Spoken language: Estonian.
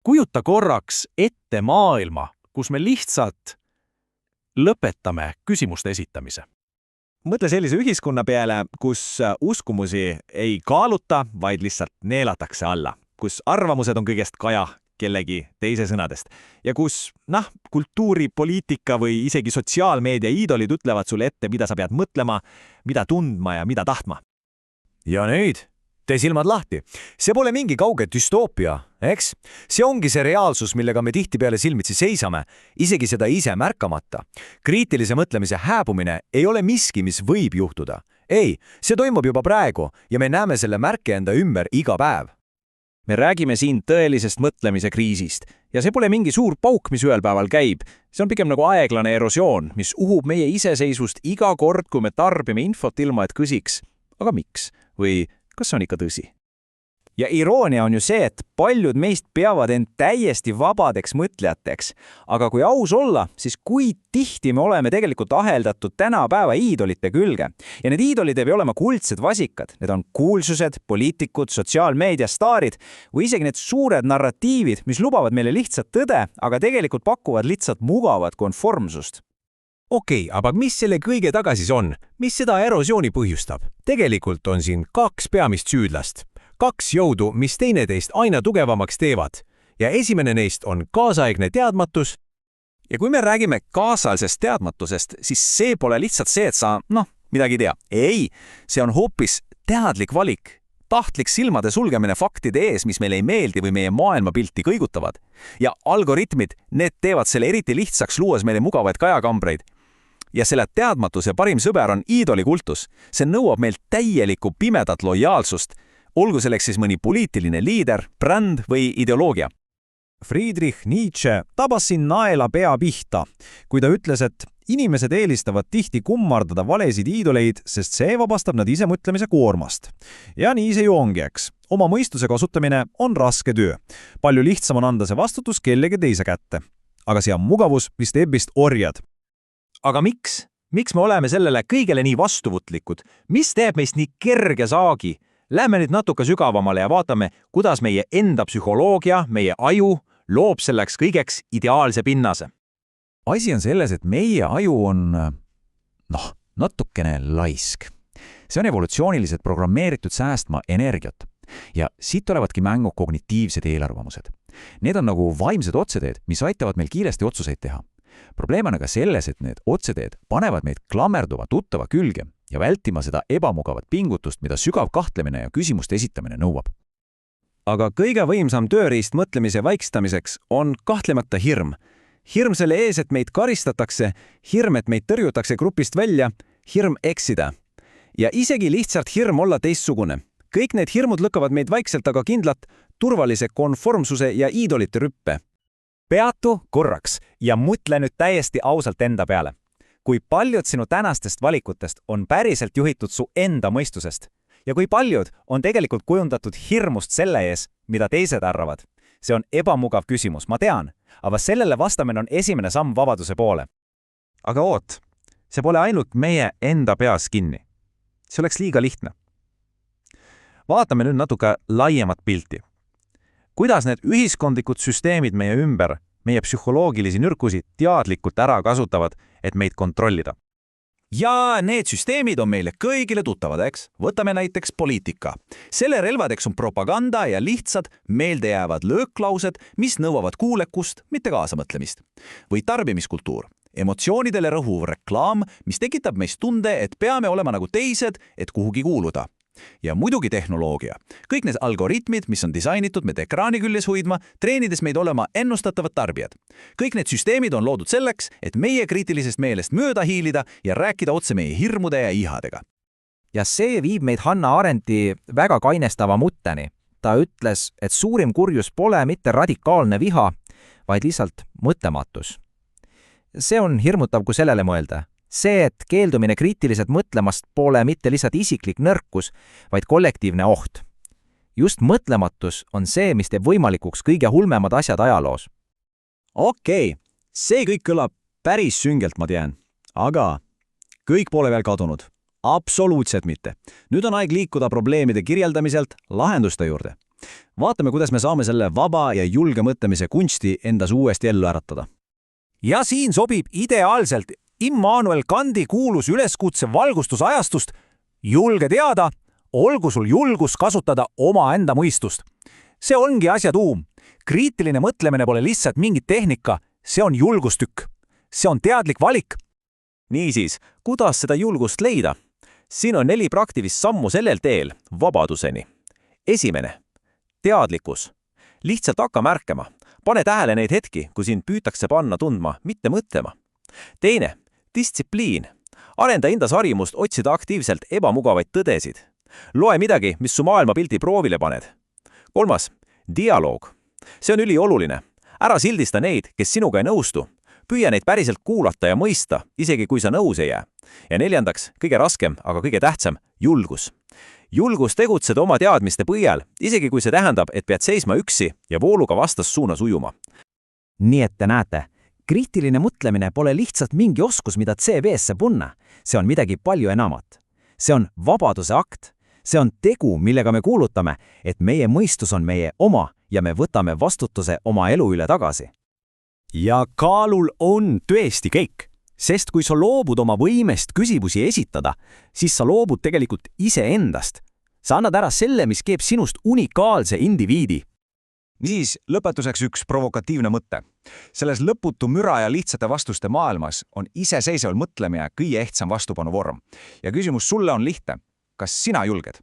Kujuta korraks ette maailma, kus me lihtsalt lõpetame küsimuste esitamise. Mõtle sellise ühiskonna peale, kus uskumusi ei kaaluta, vaid lihtsalt neelatakse alla, kus arvamused on kõigest kaja kellegi teise sõnadest ja kus, kultuuri, poliitika või isegi sotsiaalmeedia iidolid ütlevad sulle ette, mida sa pead mõtlema, mida tundma ja mida tahtma. Ja nüüd, tee silmad lahti. See pole mingi kauge düstoopia, eks? See ongi see reaalsus, millega me tihtipeale silmitsi seisame, isegi seda ise märkamata. Kriitilise mõtlemise hääbumine ei ole miski, mis võib juhtuda. Ei, see toimub juba praegu ja me näeme selle märke enda ümber iga päev. Me räägime siin tõelisest mõtlemise kriisist ja see pole mingi suur pauk, mis ühel päeval käib. See on pigem nagu aeglane erosioon, mis uhub meie iseseisvust iga kord, kui me tarbime infot ilma, et küsiks, aga miks? Või kas see on ikka tõsi? Ja iroonia on ju see, et paljud meist peavad end täiesti vabadeks mõtlejateks. Aga kui aus olla, siis kui tihti me oleme tegelikult aheldatud tänapäeva iidolite külge. Ja need iidolid ei pea olema kuldsed vasikad. Need on kuulsused, poliitikud, sotsiaalmeedia staarid või isegi need suured narratiivid, mis lubavad meile lihtsalt tõde, aga tegelikult pakuvad lihtsalt mugavat konformsust. Okei, aga mis selle kõige taga siis on? Mis seda erosiooni põhjustab? Tegelikult on siin 2 peamist süüdlast. 2 jõudu, mis teineteist aina tugevamaks teevad. Ja esimene neist on kaasaegne teadmatus. Ja kui me räägime kaasalisest teadmatusest, siis see pole lihtsalt see, et sa, midagi ei tea. Ei, see on hoopis teadlik valik. Tahtlik silmade sulgemine faktide ees, mis meile ei meeldi või meie maailmapilti kõigutavad. Ja algoritmid, need teevad selle eriti lihtsaks, luues meile mugavaid kajakambreid. Ja selle teadmatuse parim sõber on iidolikultus. See nõuab meilt täielikku pimedat lojaalsust, olgu selleks siis mõni poliitiline liider, bränd või ideoloogia. Friedrich Nietzsche tabas siin naela pea pihta, kui ta ütles, et inimesed eelistavad tihti kummardada valesid iidoleid, sest see vabastab nad ise mõtlemise koormast. Ja nii see ju ongi, eks. Oma mõistuse kasutamine on raske töö. Palju lihtsam on anda see vastutus kellegi teise kätte. Aga see on mugavus, mis teeb vist orjad. Aga miks? Miks me oleme sellele kõigele nii vastuvõtlikud? Mis teeb meist nii kerge saagi? Lähme nüüd natuke sügavamale ja vaatame, kuidas meie enda psühholoogia, meie aju loob selleks kõigeks ideaalse pinnase. Asi on selles, et meie aju on, natukene laisk. See on evolutsiooniliselt programmeeritud säästma energiat. Ja siit tulevadki mängu kognitiivsed eelarvamused. Need on nagu vaimsed otseteed, mis aitavad meil kiiresti otsuseid teha. Probleem on aga selles, et need otseteed panevad meid klammerduva tuttava külge ja vältima seda ebamugavat pingutust, mida sügav kahtlemine ja küsimuste esitamine nõuab. Aga kõige võimsam tööriist mõtlemise vaikstamiseks on kahtlemata hirm. Hirm selle ees, et meid karistatakse, hirm, et meid tõrjutakse grupist välja, hirm eksida. Ja isegi lihtsalt hirm olla teistsugune. Kõik need hirmud lükkavad meid vaikselt aga kindlat turvalise konformsuse ja iidolite rüppe. Peatu korraks ja mõtle nüüd täiesti ausalt enda peale. Kui paljud sinu tänastest valikutest on päriselt juhitud su enda mõistusest ja kui paljud on tegelikult kujundatud hirmust selle ees, mida teised arvavad. See on ebamugav küsimus, ma tean, aga sellele vastamine on esimene samm vabaduse poole. Aga oot, see pole ainult meie enda peas kinni. See oleks liiga lihtne. Vaatame nüüd natuke laiemat pilti. Kuidas need ühiskondlikud süsteemid meie ümber, meie psühholoogilisi nürkusi teadlikult ära kasutavad, et meid kontrollida. Ja need süsteemid on meile kõigile tuttavad, eks? Võtame näiteks poliitika. Selle relvadeks on propaganda ja lihtsad meeldejäävad lööklaused, mis nõuavad kuulekust, mitte kaasamõtlemist. Või tarbimiskultuur. Emotsioonidele rõhuv reklaam, mis tekitab meist tunde, et peame olema nagu teised, et kuhugi kuuluda. Ja muidugi tehnoloogia. Kõik need algoritmid, mis on disainitud meid ekraani küljes hoidma, treenides meid olema ennustatavad tarbijad. Kõik need süsteemid on loodud selleks, et meie kriitilisest meelest mööda hiilida ja rääkida otse meie hirmude ja ihadega. Ja see viib meid Hannah Arendti väga kainestava mutteni. Ta ütles, et suurim kurjus pole mitte radikaalne viha, vaid lihtsalt mõtlematus. See on hirmutav, kui sellele mõelda. See, et keeldumine kriitiliselt mõtlemast pole mitte lihtsalt isiklik nõrkus, vaid kollektiivne oht. Just mõtlematus on see, mis teeb võimalikuks kõige hulmemad asjad ajaloos. Okei, see kõik kõlab päris süngelt, ma tean. Aga kõik pole veel kadunud. Absoluutselt mitte. Nüüd on aeg liikuda probleemide kirjeldamiselt lahenduste juurde. vaatame, kuidas me saame selle vaba ja julge mõtlemise kunsti endas uuesti ellu äratada. ja siin sobib ideaalselt Immanuel Kanti kuulus üleskutse valgustusajastust: julge teada, olgu sul julgus kasutada omaenda mõistust. See ongi asja tuum. Kriitiline mõtlemine pole lihtsalt mingi tehnika, see on julgustükk. See on teadlik valik. Niisiis, kuidas seda julgust leida? Siin on 4 praktilist sammu sellel teel vabaduseni. Esimene, teadlikkus. Lihtsalt hakka märkama. Pane tähele neid hetki, kui sind püütakse panna tundma, mitte mõtlema. Teine, distsipliin. Arenda endas harjumust otsida aktiivselt ebamugavaid tõdesid. Loe midagi, mis su maailmapildi proovile paned. Kolmas, dialoog. See on ülioluline. Ära sildista neid, kes sinuga ei nõustu. Püüa neid päriselt kuulata ja mõista, isegi kui sa nõus ei jää. Ja neljandaks, kõige raskem, aga kõige tähtsam, julgus. Julgus tegutseda oma teadmiste põhjal, isegi kui see tähendab, et pead seisma üksi ja vooluga vastassuunas ujuma. Nii et te näete, kriitiline mõtlemine pole lihtsalt mingi oskus, mida CV-sse punna. See on midagi palju enamat. See on vabaduse akt. See on tegu, millega me kuulutame, et meie mõistus on meie oma ja me võtame vastutuse oma elu üle tagasi. Ja kaalul on tõesti kõik, sest kui sa loobud oma võimest küsimusi esitada, siis sa loobud tegelikult iseendast. Sa annad ära selle, mis keeb sinust unikaalse indiviidi. Niisiis, lõpetuseks üks provokatiivne mõte. Selles lõputu müra ja lihtsate vastuste maailmas on iseseiseval mõtlemine kõige ehtsam vastupanu vorm. Ja küsimus sulle on lihtne. Kas sina julged?